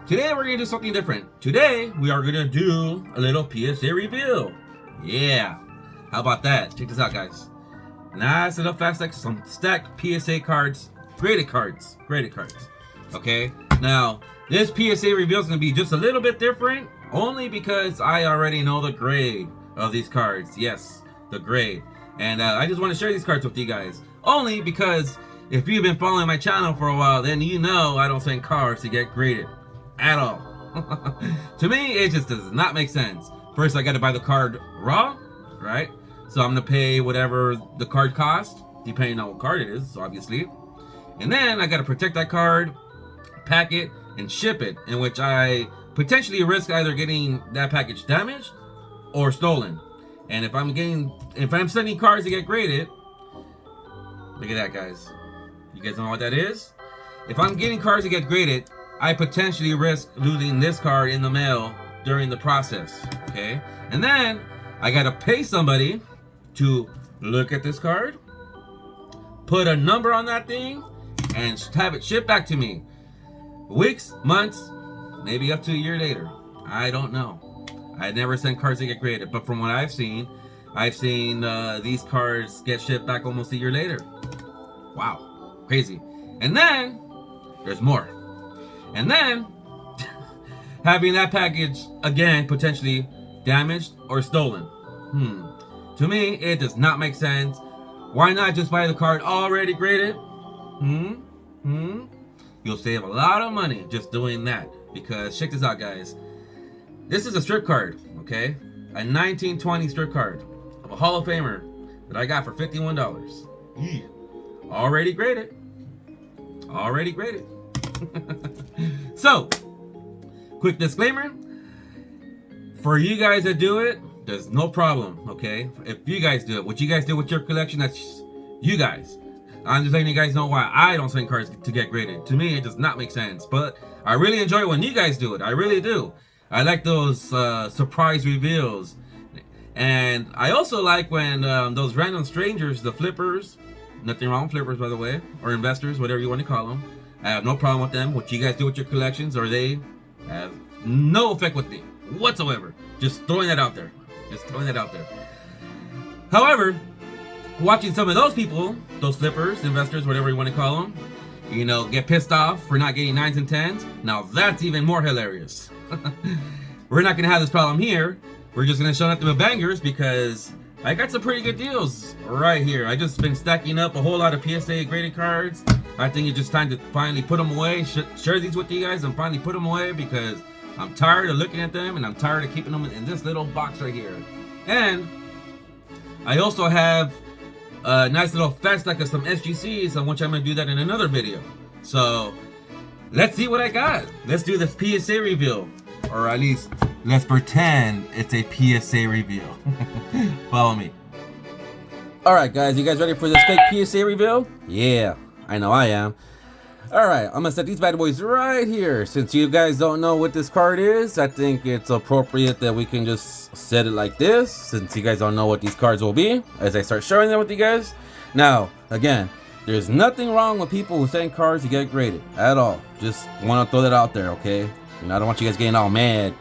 Today we're gonna do something different. Today we are gonna do a little PSA reveal. Yeah, how about that? Check this out, guys. Nice little fast stack, some stacked PSA cards, graded cards. Okay, now this PSA reveal is gonna be just a little bit different, only because I already know the grade of these cards. Yes, the grade, and I just want to share these cards with you guys. Only because if you've been following my channel for a while, then you know I don't send cards to get graded at all. To me, it just does not make sense. First, I got to buy the card raw, right? So I'm gonna pay whatever the card cost, depending on what card it is, obviously. And then I got to protect that card, pack it, and ship it, in which I potentially risk either getting that package damaged or stolen. And if I'm sending cards to get graded, look at that, guys. You guys know what that is? If I'm getting cards to get graded, I potentially risk losing this card in the mail during the process, okay? And then I gotta pay somebody to look at this card, put a number on that thing, and have it shipped back to me. Weeks, months, maybe up to a year later. I don't know. I never sent cards to get graded, but from what I've seen these cards get shipped back almost a year later. Wow, crazy. And then there's more. And then having that package again potentially damaged or stolen. To me, it does not make sense. Why not just buy the card already graded? You'll save a lot of money just doing that. Because check this out, guys. This is a strip card, okay? A 1920 strip card of a Hall of Famer that I got for $51. Yeah. Already graded. Already graded. So, quick disclaimer. For you guys that do it, there's no problem, okay? If you guys do it, what you guys do with your collection, that's you guys. I'm just letting you guys know why I don't send cards to get graded. To me, it does not make sense. But I really enjoy when you guys do it. I really do. I like those surprise reveals. And I also like when those random strangers, the flippers, nothing wrong with flippers, by the way, or investors, whatever you want to call them. I have no problem with them. What you guys do with your collections, or they have no effect with me whatsoever. Just throwing that out there. Just throwing that out there. However, watching some of those people, those flippers, investors, whatever you want to call them, you know, get pissed off for not getting 9s and 10s. Now that's even more hilarious. We're not going to have this problem here. We're just going to show nothing but bangers because I got some pretty good deals right here. I just been stacking up a whole lot of PSA graded cards. I think it's just time to finally put them away. Share these with you guys and finally put them away because I'm tired of looking at them and I'm tired of keeping them in this little box right here. And I also have a nice little fat stack of some SGCs, on which I'm going to do that in another video. So let's see what I got. Let's do this PSA reveal. Or at least let's pretend it's a PSA reveal. Follow me. Alright guys, you guys ready for this fake PSA reveal? Yeah, I know I am. Alright, I'm gonna set these bad boys right here. Since you guys don't know what this card is, I think it's appropriate that we can just set it like this, since you guys don't know what these cards will be, as I start showing them with you guys. Now, again, there's nothing wrong with people who send cards to get graded at all. Just want to throw that out there, okay? And I don't want you guys getting all mad.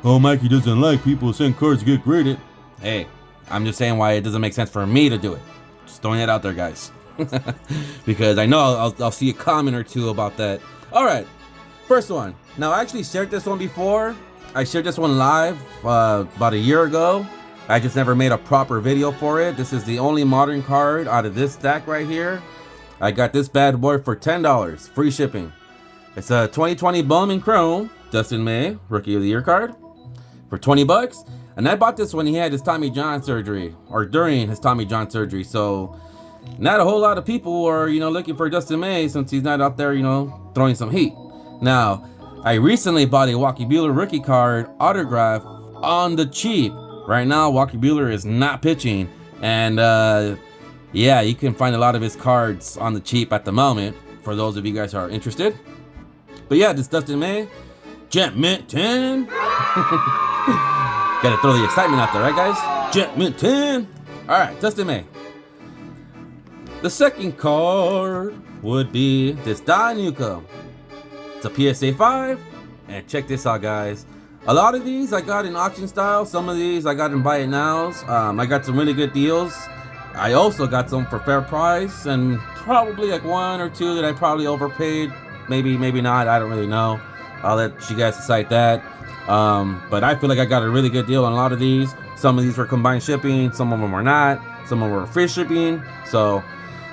Oh, Mikey doesn't like people who send cards to get graded. Hey, I'm just saying why it doesn't make sense for me to do it. Just throwing it out there, guys. Because I know I'll see a comment or two about that. Alright, first one. Now, I actually shared this one before. I shared this one live about a year ago. I just never made a proper video for it. This is the only modern card out of this stack right here. I got this bad boy for $10, free shipping. It's a 2020 Bowman Chrome, Dustin May, Rookie of the Year card, for 20 bucks. And I bought this when he had his Tommy John surgery, or during his Tommy John surgery. So not a whole lot of people are, you know, looking for Dustin May since he's not out there, you know, throwing some heat. Now, I recently bought a Walker Buehler rookie card autograph on the cheap. Right now, Walker Buehler is not pitching, and yeah, you can find a lot of his cards on the cheap at the moment, for those of you guys who are interested. But yeah, this Dustin May, Jet Mint 10. Gotta throw the excitement out there, right guys? Jet Mint 10. Alright, Dustin May. The second card would be this Danuka. It's a PSA 5, And check this out, guys. A lot of these I got in auction style. Some of these I got in buy it nows. I got some really good deals. I also got some for fair price, and probably like one or two that I probably overpaid. Maybe not. I don't really know. I'll let you guys decide that. But I feel like I got a really good deal on a lot of these. Some of these were combined shipping. Some of them were not. Some of them were free shipping. So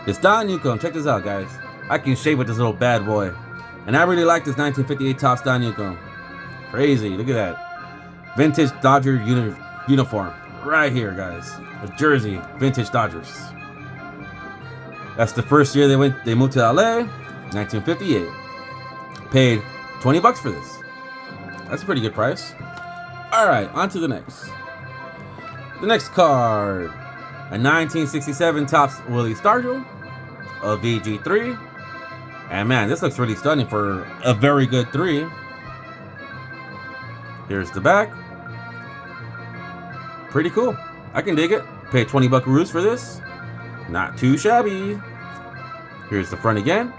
it's Don Newcomb. Check this out, guys. I can shave with this little bad boy. And I really like this 1958 Topps Don Newcomb. Crazy. Look at that. Vintage Dodger uniform. Right here, guys. A jersey. Vintage Dodgers. That's the first year they moved to LA. 1958. Paid 20 bucks for this. That's a pretty good price. Alright, on to the next. The next card. A 1967 Topps Willie Stargell. A VG3. And man, this looks really stunning for a very good 3. Here's the back. Pretty cool. I can dig it. Paid 20 buckaroos for this. Not too shabby. Here's the front again.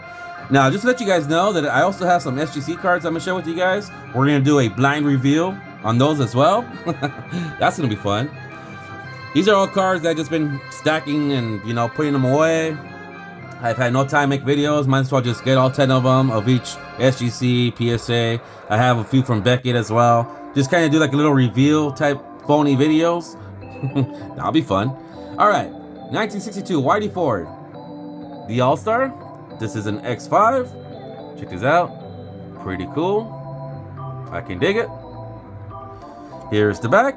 Now, just to let you guys know that I also have some SGC cards I'm going to share with you guys. We're going to do a blind reveal on those as well. That's going to be fun. These are all cards that I've just been stacking and, you know, putting them away. I've had no time to make videos. Might as well just get all 10 of them of each SGC, PSA. I have a few from Beckett as well. Just kind of do like a little reveal type phony videos. That'll be fun. Alright, 1962 Whitey Ford. The All-Star. This is an X5. Check this out. Pretty cool. I can dig it. Here's the back.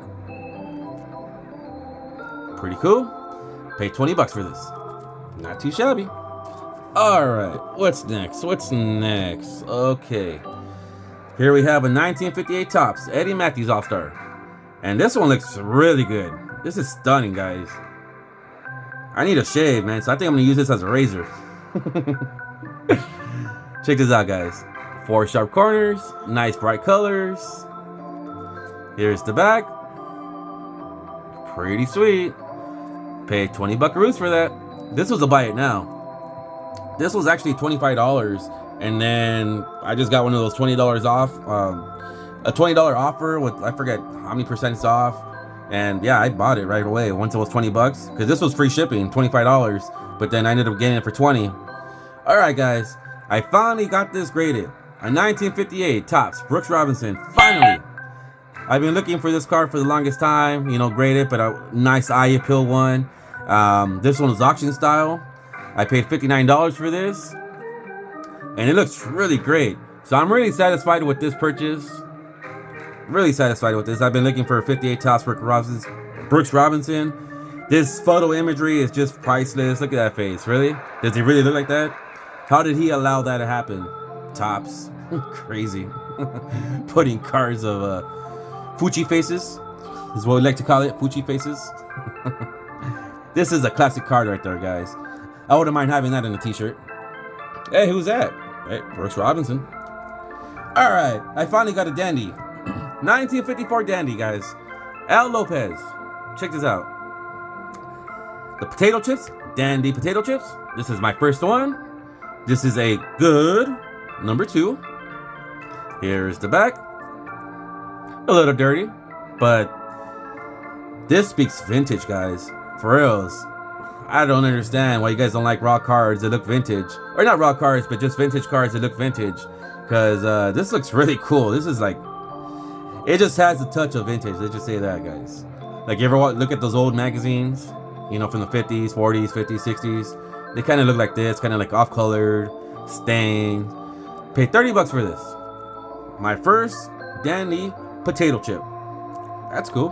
Pretty cool. Paid 20 bucks for this. Not too shabby. Alright, what's next? Okay. Here we have a 1958 Topps Eddie Matthews All-Star. And this one looks really good. This is stunning, guys. I need a shave, man, so I think I'm going to use this as a razor. Check this out, guys. 4 sharp corners. Nice bright colors. Here's the back. Pretty sweet. Paid 20 buckaroos for that. This was a buy it now. This was actually $25, and then I just got one of those $20 off. A $20 offer with, I forget how many percent it's off. And yeah, I bought it right away once it was 20 bucks, because this was free shipping, $25, but then I ended up getting it for 20. Alright guys, I finally got this graded. A 1958 Topps Brooks Robinson, finally. I've been looking for this card for the longest time, you know, graded, but a nice eye appeal one. This one was auction style. I paid $59 for this, and it looks really great. So I'm really satisfied with this purchase. Really satisfied with this. I've been looking for a 58 Topps Brooks Robinson. This photo imagery is just priceless. Look at that face. Really? Does he really look like that? How did he allow that to happen? Topps. Crazy. Putting cards of Fuchi faces is what we like to call it. Fuchi faces. This is a classic card right there, guys. I wouldn't mind having that in a t-shirt. Hey, who's that? Hey, Brooks Robinson. Alright, I finally got a dandy. 1954 dandy, guys. Al Lopez. Check this out. The potato chips. Dandy potato chips. This is my first one. This is a good number 2. Here's the back. A little dirty, but this speaks vintage, guys. For reals. I don't understand why you guys don't like raw cards that look vintage. Or not raw cards, but just vintage cards that look vintage. Because this looks really cool. This is like, it just has a touch of vintage. Let's just say that, guys. Like, you ever look at those old magazines? You know, from the 50s, 40s, 50s, 60s. They kind of look like this. Kind of like off-colored, stained. Paid 30 bucks for this. My first dandy potato chip. That's cool.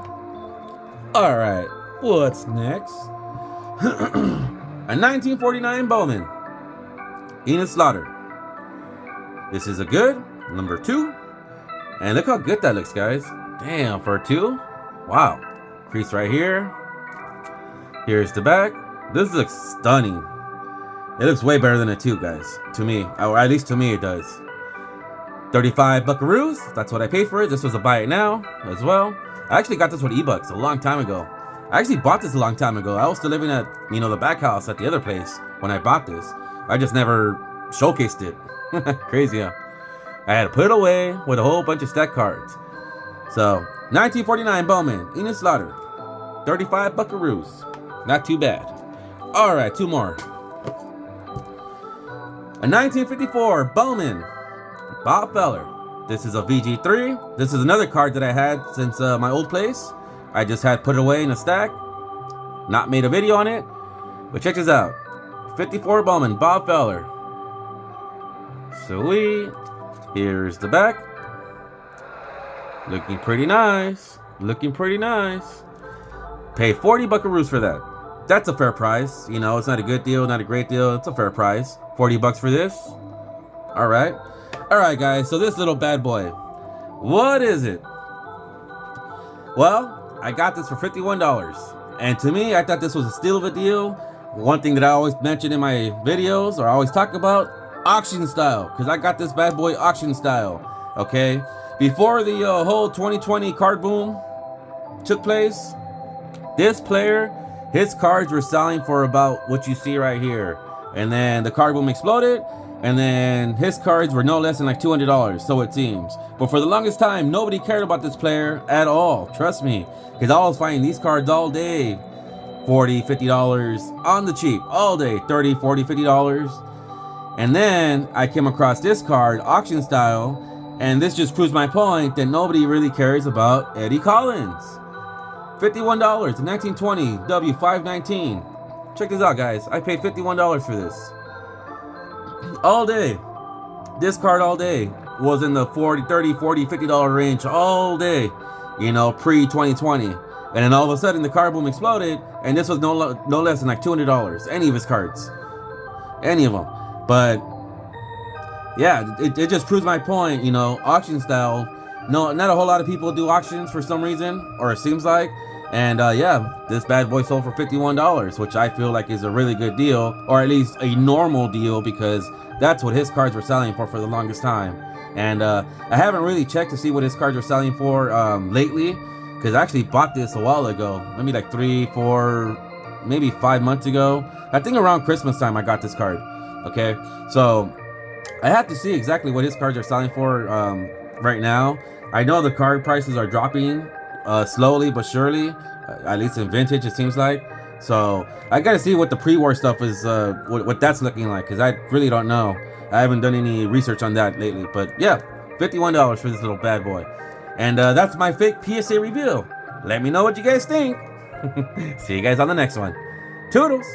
Alright, what's next? A 1949 Bowman. Enos Slaughter. This is a good number 2. And look how good that looks, guys. Damn, for a 2? Wow. Crease right here. Here's the back. This looks stunning. It looks way better than a 2, guys. To me. Or at least to me it does. 35 buckaroos. That's what I paid for it. This was a buy it now as well. I actually got this with eBucks a long time ago. I actually bought this a long time ago. I was still living at, you know, the back house at the other place when I bought this. I just never showcased it. Crazy, huh? I had to put it away with a whole bunch of stack cards. So, 1949 Bowman, Enos Slaughter, 35 buckaroos. Not too bad. Alright, two more. A 1954 Bowman, Bob Feller. This is a VG3. This is another card that I had since my old place. I just had put it away in a stack. Not made a video on it. But check this out. 54 Bowman, Bob Feller. Sweet. Here's the back. Looking pretty nice. Looking pretty nice. Paid 40 buckaroos for that. That's a fair price. You know, it's not a good deal, not a great deal. It's a fair price. 40 bucks for this. Alright. Alright, guys. So this little bad boy. What is it? Well, I got this for $51. And to me, I thought this was a steal of a deal. One thing that I always mention in my videos, or I always talk about, auction style. Because I got this bad boy auction style. Okay? Before the whole 2020 card boom took place, this player, his cards were selling for about what you see right here. And then the card boom exploded, and then his cards were no less than like $200, so it seems. But for the longest time, nobody cared about this player at all. Trust me. Because I was finding these cards all day. $40, $50 on the cheap. All day. $30, $40, $50. And then I came across this card, auction style. And this just proves my point that nobody really cares about Eddie Collins. $51, 1920 W519. Check this out, guys. I paid $51 for this. All day. This card all day was in the $40, $30, $40, $50 range all day. You know, pre-2020. And then all of a sudden the card boom exploded, and this was no less than like $200. Any of his cards. Any of them. But yeah, it just proves my point, you know, auction style. No, not a whole lot of people do auctions for some reason, or it seems like. And yeah, this bad boy sold for $51, which I feel like is a really good deal, or at least a normal deal, because that's what his cards were selling for the longest time. And I haven't really checked to see what his cards are selling for lately, because I actually bought this a while ago, maybe like 3, 4, maybe 5 months ago. I think around Christmas time I got this card. Okay, so I have to see exactly what his cards are selling for right now. I know the card prices are dropping slowly but surely, at least in vintage it seems like. So I gotta see what the pre-war stuff is, what that's looking like, because I really don't know. I haven't done any research on that lately. But yeah, $51 for this little bad boy. And that's my fake PSA review. Let me know what you guys think. See you guys on the next one. Toodles!